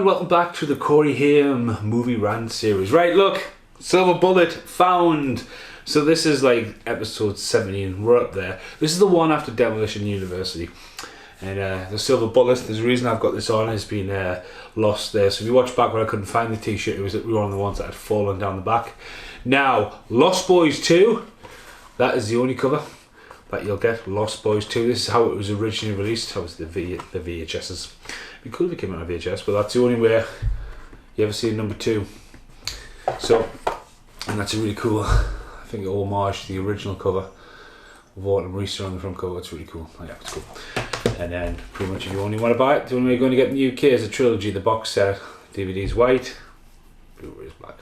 welcome back to the Corey Haim movie rant series. Right, look, Silver Bullet found. So this is like episode 17, we're up there. This is the one after Demolition University. And the Silver Bullet, there's a reason I've got this on, has been lost there. So if you watch back when I couldn't find the t-shirt, it was one of the ones that had fallen down the back. Now, Lost Boys 2, that is the only cover that you'll get. Lost Boys 2, this is how it was originally released. That was the VHSs. It could have came out of VHS, but that's the only way you ever see number 2. So, and that's a really cool, I think, homage to the original cover of Autumn Reeser on the front cover. It's really cool. Oh, yeah, it's cool. And then, pretty much, if you only want to buy it, the only way you're going to get in the UK is a trilogy, the box set. DVD's white, Blu-ray's black.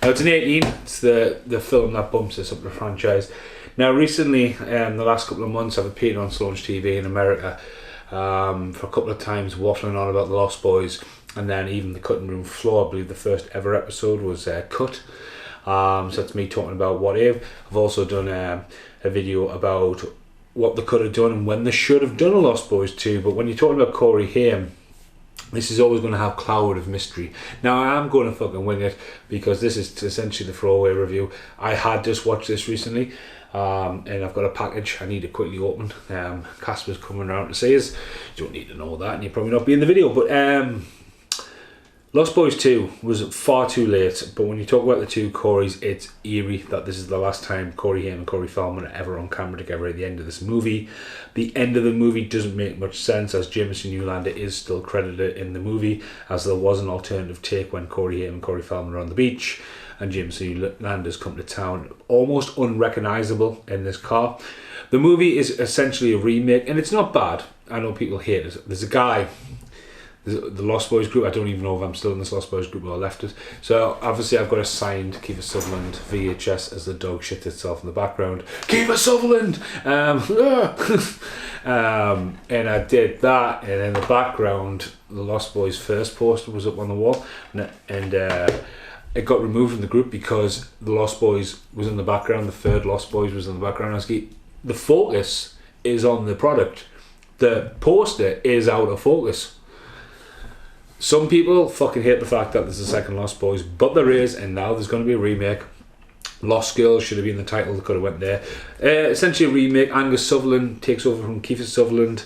Now, it's an 18. It's the film that bumps us up the franchise. Now, recently, the last couple of months, I've appeared on Sloan's TV in America for a couple of times, waffling on about the Lost Boys, and then even the cutting room floor. I believe the first ever episode was cut. So that's me talking about what if. I've also done a video about what they could have done and when they should have done a Lost Boys 2. But when you're talking about Corey Haim, this is always going to have cloud of mystery. Now I am going to fucking wing it because this is essentially the throwaway review. I had just watched this recently. And I've got a package I need to quickly open. Casper's coming around to see us. You don't need to know that, and you'll probably not be in the video. But Lost Boys 2 was far too late. But when you talk about the two Coreys, it's eerie that this is the last time Corey Haim and Corey Feldman are ever on camera together at the end of this movie. The end of the movie doesn't make much sense, as Jameson Newlander is still credited in the movie, as there was an alternative take when Corey Haim and Corey Feldman are on the beach. And Jameson Newlander's come to town, almost unrecognisable in this car. The movie is essentially a remake, and it's not bad. I know people hate it. There's a guy, the Lost Boys group, I don't even know if I'm still in this Lost Boys group or I left it. So obviously I've got a signed Kiefer Sutherland VHS as the dog shits itself in the background. Kiefer Sutherland! And I did that, and in the background, the Lost Boys first poster was up on the wall, and it got removed from the group because the Lost Boys was in the background. The third Lost Boys was in the background. The focus is on the product. The poster is out of focus. Some people fucking hate the fact that there's a second Lost Boys, but there is, and now there's going to be a remake. Lost Girls should have been the title that could have went there. Essentially a remake. Angus Sutherland takes over from Kiefer Sutherland.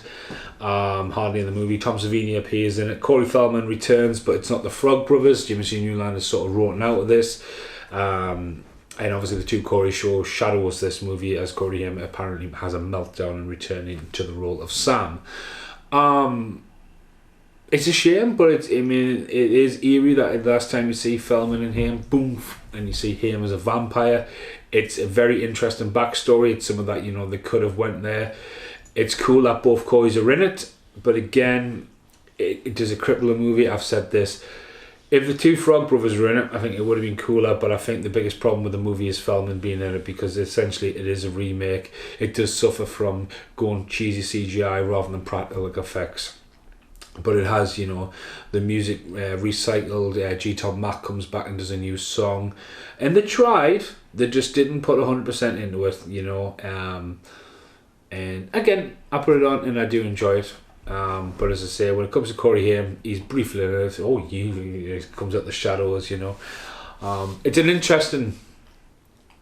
Hardly in the movie. Tom Savini appears in it. Corey Feldman returns, but it's not the Frog Brothers. Jameson Newland is sort of written out of this. And obviously the two Corey show shadows this movie, as Corey Haim apparently has a meltdown and returning to the role of Sam. It's a shame, but it is eerie that the last time you see Feldman and Haim, boom, and you see Haim as a vampire. It's a very interesting backstory. It's some of that, they could have went there. It's cool that both Coreys are in it, but again, it does a cripple a movie. I've said this. If the two Frog Brothers were in it, I think it would have been cooler, but I think the biggest problem with the movie is Feldman being in it, because essentially it is a remake. It does suffer from going cheesy CGI rather than practical effects. But it has, the music recycled. G-Top Mac comes back and does a new song. And they tried, they just didn't put 100% into it, And again, I put it on and I do enjoy it. But as I say, when it comes to Corey Haim, he's briefly in it. He comes out the shadows, It's an interesting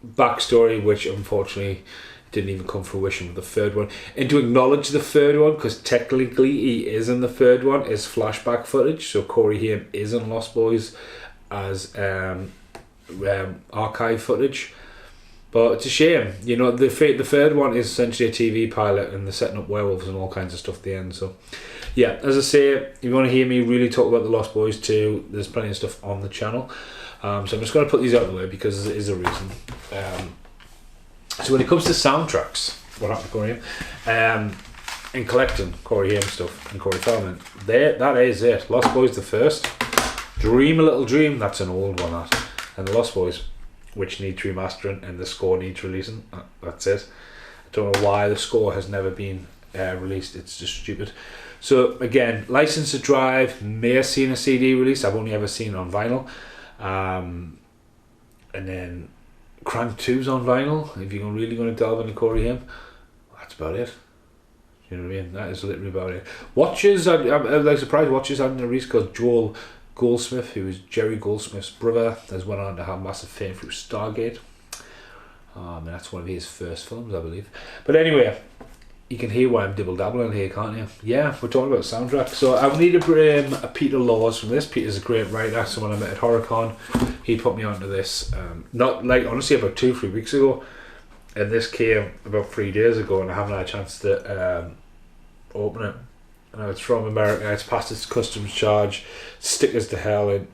backstory, which unfortunately didn't even come to fruition with the third one. And to acknowledge the third one, because technically he is in the third one, is flashback footage. So Corey Haim is in Lost Boys as archive footage. But it's a shame, the third one is essentially a TV pilot, and they're setting up werewolves and all kinds of stuff at the end. So yeah, as I say, if you want to hear me really talk about the Lost Boys 2, there's plenty of stuff on the channel. So I'm just going to put these out of the way because there is a reason. So when it comes to soundtracks, what happened to Corey Haim, and collecting Corey Haim stuff and Corey Feldman, that is it. Lost Boys the first, Dream a Little Dream, that's an old one, that, and the Lost Boys, which needs remastering and the score needs releasing. That's it. I don't know why the score has never been released. It's just stupid. So again, License to Drive, may have seen a CD release. I've only ever seen it on vinyl. And then Crank 2's on vinyl. If you're really going to delve into Corey Haim, that's about it. You know what I mean? That is literally about it. Watches, I'm like surprised Watches hadn't released, because Joel Goldsmith, who was Jerry Goldsmith's brother, has went on to have massive fame through Stargate. And that's one of his first films, I believe. But anyway, you can hear why I'm dibble-dabbling here, can't you? Yeah, we're talking about soundtrack. So I need to bring Peter Laws from this. Peter's a great writer. So when I met at HorrorCon, he put me onto this. Not like, honestly, about 2-3 weeks ago. And this came about 3 days ago, and I haven't had a chance to open it. And it's from America. It's past its customs charge. Stickers to hell. And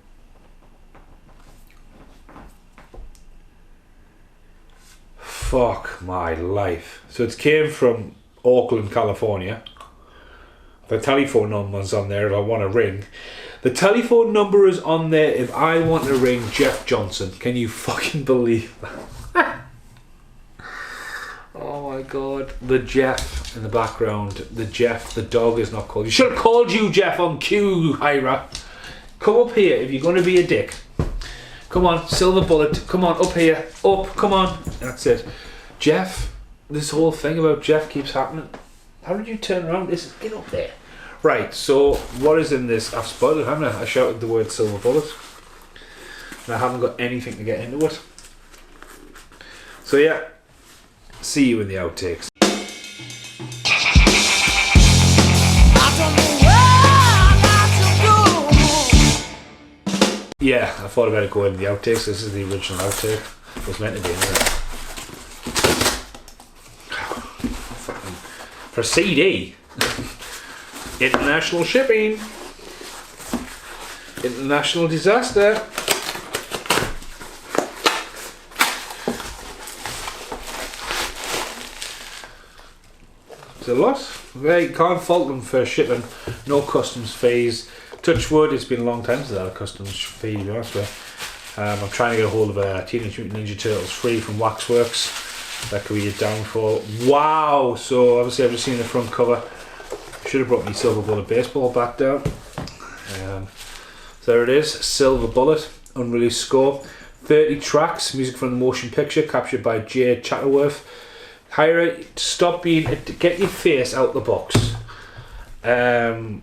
fuck my life. So it came from Oakland, California. The telephone number's on there if I want to ring. The telephone number is on there if I want to ring Jeff Johnson. Can you fucking believe that? Oh my god. The Jeff in the background. The Jeff, the dog is not called. You should have called you Jeff on cue, Hira. Come up here if you're going to be a dick. Come on, silver bullet. Come on, up here. Up, come on. That's it. Jeff, this whole thing about Jeff keeps happening. How did you turn around? Get up there. Right, so what is in this? I've spoiled it, haven't I? I shouted the word silver bullet. And I haven't got anything to get into it. So yeah, see you in the outtakes. Yeah, I thought about it going in the outtakes. This is the original outtake. It was meant to be in there. For CD. International shipping. International disaster. It's a lot. They can't fault them for shipping. No customs fees. Touch wood, it's been a long time since I had a customs fee, to be honest with you. I'm trying to get a hold of a Teenage Mutant Ninja Turtles free from Waxworks. That could be a downfall. Wow! So obviously I've just seen the front cover. Should have brought me Silver Bullet baseball bat down. So there it is, Silver Bullet, unreleased score. 30 tracks, music from the motion picture, captured by Jay Chatterworth. Hira, stop being, get your face out the box.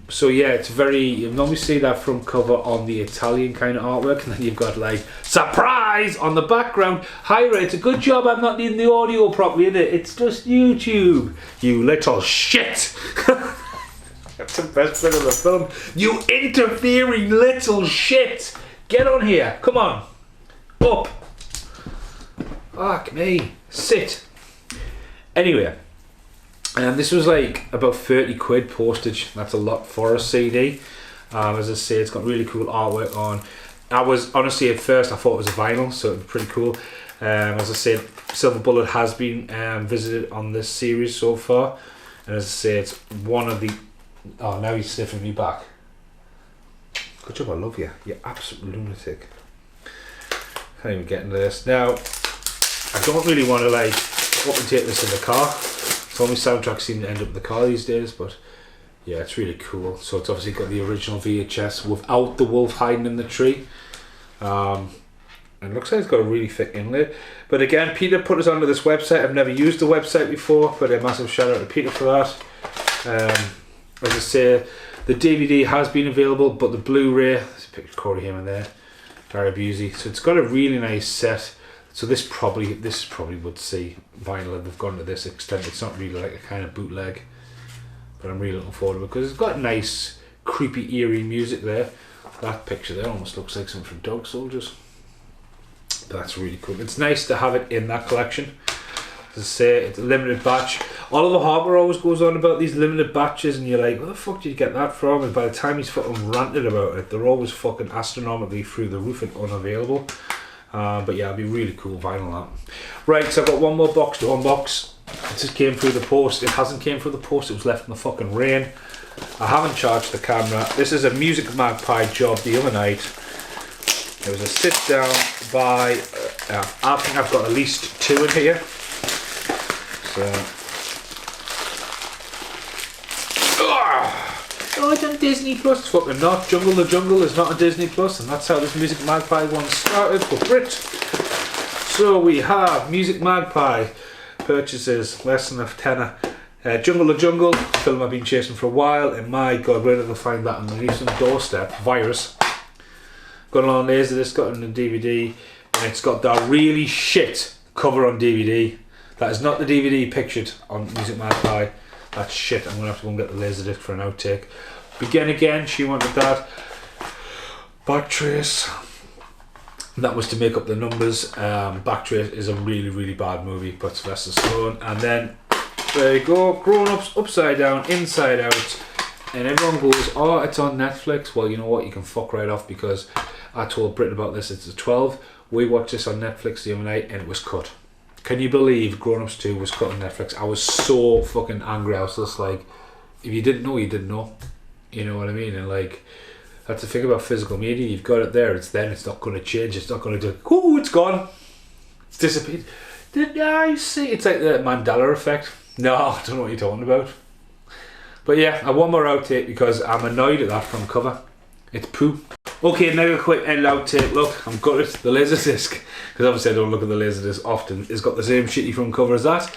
So yeah, it's very, you normally see that front cover on the Italian kind of artwork, and then you've got like surprise on the background. Hira, it's a good job I'm not needing the audio properly, isn't it? It's just YouTube, you little shit. That's the best bit of the film. You interfering little shit. Get on here, come on, up. Fuck me, sit. Anyway. And this was like about 30 quid postage. That's a lot for a CD. As I say, it's got really cool artwork on. I was honestly at first I thought it was a vinyl, so it's pretty cool. As I said, Silver Bullet has been visited on this series so far, and as I say, it's one of the. Oh, now he's sniffing me back. Good job, I love you. You absolute lunatic. Can't even get into this now. I don't really want to like up and take this in the car. So my soundtracks seem to end up in the car these days, but yeah, it's really cool. So it's obviously got the original VHS without the wolf hiding in the tree. And it looks like it's got a really thick inlay. But again, Peter put us onto this website. I've never used the website before, but a massive shout out to Peter for that. As I say, the DVD has been available, but the Blu-ray, there's a picture of Corey Haim in there, Gary Busey. So it's got a really nice set. So this probably would see vinyl if they've gone to this extent. It's not really like a kind of bootleg, but I'm really looking forward to it because it's got nice, creepy, eerie music there. That picture there almost looks like something from Dog Soldiers. But that's really cool. It's nice to have it in that collection. As I say, it's a limited batch. Oliver Harper always goes on about these limited batches, and you're like, where the fuck did you get that from? And by the time he's fucking ranted about it, they're always fucking astronomically through the roof and unavailable. But yeah, it'll be really cool vinyl that. Right, so I've got one more box to unbox. It just came through the post. It hasn't came through the post, it was left in the fucking rain. I haven't charged the camera. This is a Music Magpie job the other night. It was a sit down by, I think I've got at least 2 in here. So. Oh, it's on Disney Plus. It's fucking not. Jungle the Jungle is not on Disney Plus, and that's how this Music Magpie one started for Brit. So we have Music Magpie purchases less than a tenner. Jungle the Jungle, film I've been chasing for a while, and my god, where did I find that on the recent doorstep? Virus. got it on Laserdisc, got it on the DVD, and it's got that really shit cover on DVD. That is not the DVD pictured on Music Man Pie. That's shit. I'm going to have to go and get the Laserdisc for an outtake. Begin Again, she wanted that. Backtrace. That was to make up the numbers. Backtrace is a really, really bad movie, but Sylvester Stallone. And then, there you go, Grown Ups, Upside Down, Inside Out. And everyone goes, oh, it's on Netflix. Well, you know what, you can fuck right off, because I told Britain about this. It's a 12. We watched this on Netflix the other night and it was cut. Can you believe Grown Ups 2 was cut on Netflix? I was so fucking angry. I was just like, if you didn't know, you didn't know. You know what I mean? And like, that's the thing about physical media. You've got it there. It's then. It's not going to change. It's not going to do. Oh, it's gone. It's disappeared. Yeah, you see, it's like the Mandela effect. No, I don't know what you're talking about. But yeah, I want more outtake because I'm annoyed at that front cover. It's poo. Okay, now a quick end outtake. Look, I've got it. The Laserdisc, because obviously I don't look at the Laserdisc often. It's got the same shitty front cover as that.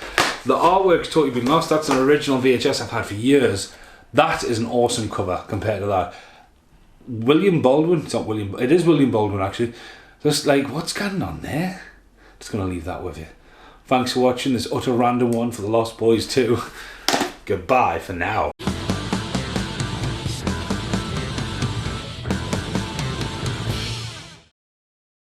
The artwork's totally been lost. That's an original VHS I've had for years. That is an awesome cover compared to that. William Baldwin, it's not William, it is William Baldwin actually. Just like, what's going on there? Just going to leave that with you. Thanks for watching this utter random one for The Lost Boys 2. Goodbye for now.